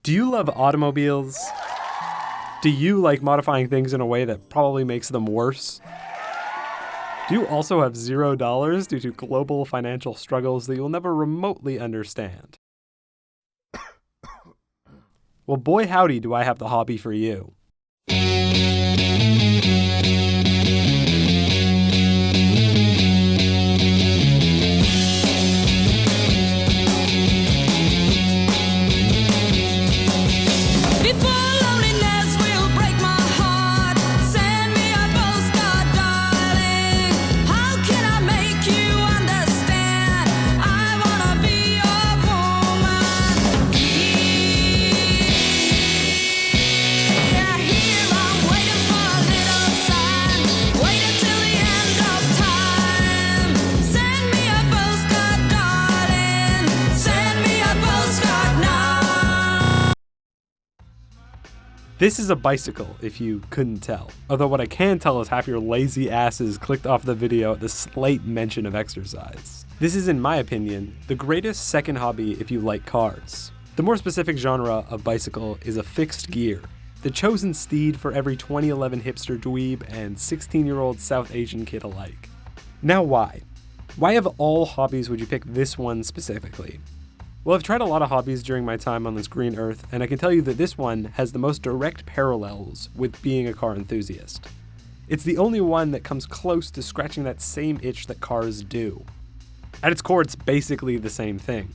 Do you love automobiles? Do you like modifying things in a way that probably makes them worse? Do you also have $0 due to global financial struggles that you'll never remotely understand? Well, boy howdy do I have the hobby for you. This is a bicycle, if you couldn't tell. Although what I can tell is half your lazy asses clicked off the video at the slight mention of exercise. This is, in my opinion, the greatest second hobby if you like cars. The more specific genre of bicycle is a fixed gear, the chosen steed for every 2011 hipster dweeb and 16-year-old South Asian kid alike. Now why? Why of all hobbies would you pick this one specifically? Well, I've tried a lot of hobbies during my time on this green earth, and I can tell you that this one has the most direct parallels with being a car enthusiast. It's the only one that comes close to scratching that same itch that cars do. At its core, it's basically the same thing.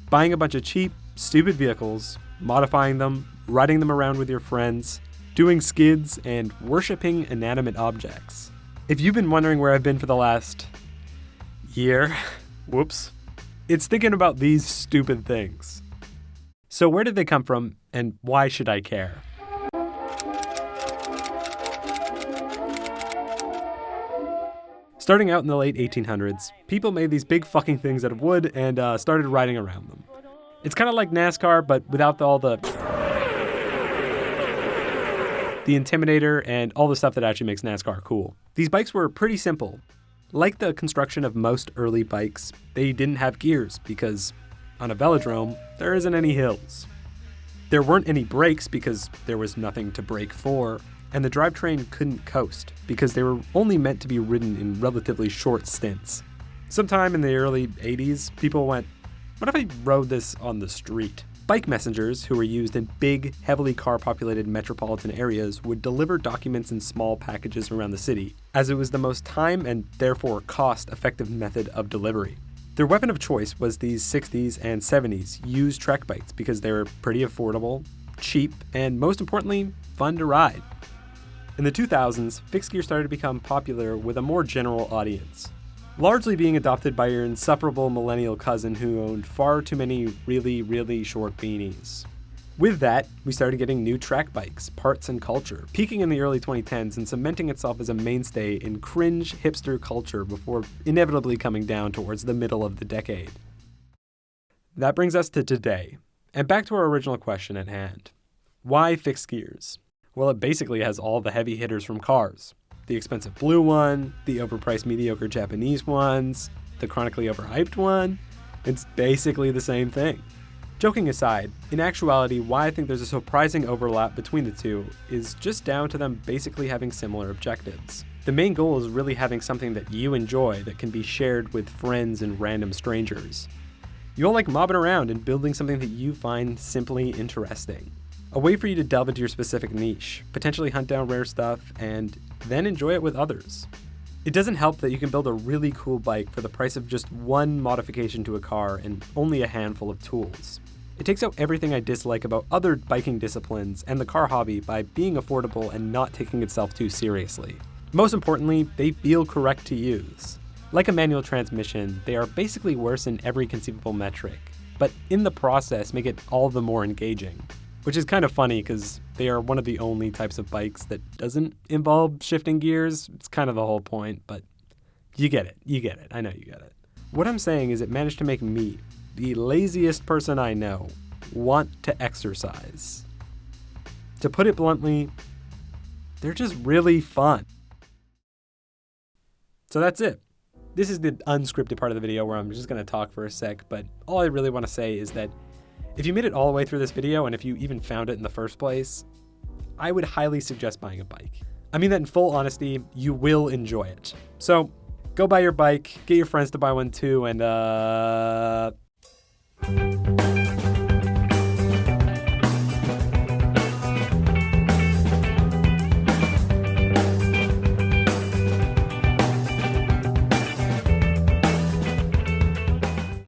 Buying a bunch of cheap, stupid vehicles, modifying them, riding them around with your friends, doing skids, and worshipping inanimate objects. If you've been wondering where I've been for the last year, whoops, it's thinking about these stupid things. So where did they come from, and why should I care? Starting out in the late 1800s, people made these big fucking things out of wood and started riding around them. It's kind of like NASCAR, but without all the Intimidator and all the stuff that actually makes NASCAR cool. These bikes were pretty simple. Like the construction of most early bikes, they didn't have gears because on a velodrome, there isn't any hills. There weren't any brakes because there was nothing to brake for, and the drivetrain couldn't coast because they were only meant to be ridden in relatively short stints. Sometime in the early 80s, people went, what if I rode this on the street? Bike messengers, who were used in big, heavily car-populated metropolitan areas, would deliver documents in small packages around the city, as it was the most time and therefore cost-effective method of delivery. Their weapon of choice was these 60s and 70s used trek bikes because they were pretty affordable, cheap, and most importantly, fun to ride. In the 2000s, fixed gear started to become popular with a more general audience, largely being adopted by your insufferable millennial cousin who owned far too many really, really short beanies. With that, we started getting new track bikes, parts, and culture, peaking in the early 2010s and cementing itself as a mainstay in cringe hipster culture before inevitably coming down towards the middle of the decade. That brings us to today, and back to our original question at hand. Why fixed gears? Well, it basically has all the heavy hitters from cars. The expensive blue one, the overpriced mediocre Japanese ones, the chronically overhyped one. It's basically the same thing. Joking aside, in actuality, why I think there's a surprising overlap between the two is just down to them basically having similar objectives. The main goal is really having something that you enjoy that can be shared with friends and random strangers. You all like mobbing around and building something that you find simply interesting. A way for you to delve into your specific niche, potentially hunt down rare stuff, and then enjoy it with others. It doesn't help that you can build a really cool bike for the price of just one modification to a car and only a handful of tools. It takes out everything I dislike about other biking disciplines and the car hobby by being affordable and not taking itself too seriously. Most importantly, they feel correct to use. Like a manual transmission, they are basically worse in every conceivable metric, but in the process make it all the more engaging. Which is kind of funny because they are one of the only types of bikes that doesn't involve shifting gears. It's kind of the whole point, but you get it. I know you get it. What I'm saying is it managed to make me, the laziest person I know, want to exercise. To put it bluntly, they're just really fun. So that's it. This is the unscripted part of the video where I'm just going to talk for a sec, but all I really want to say is that If you made it all the way through this video, and if you even found it in the first place, I would highly suggest buying a bike. I mean that in full honesty, you will enjoy it. So go buy your bike, get your friends to buy one too, and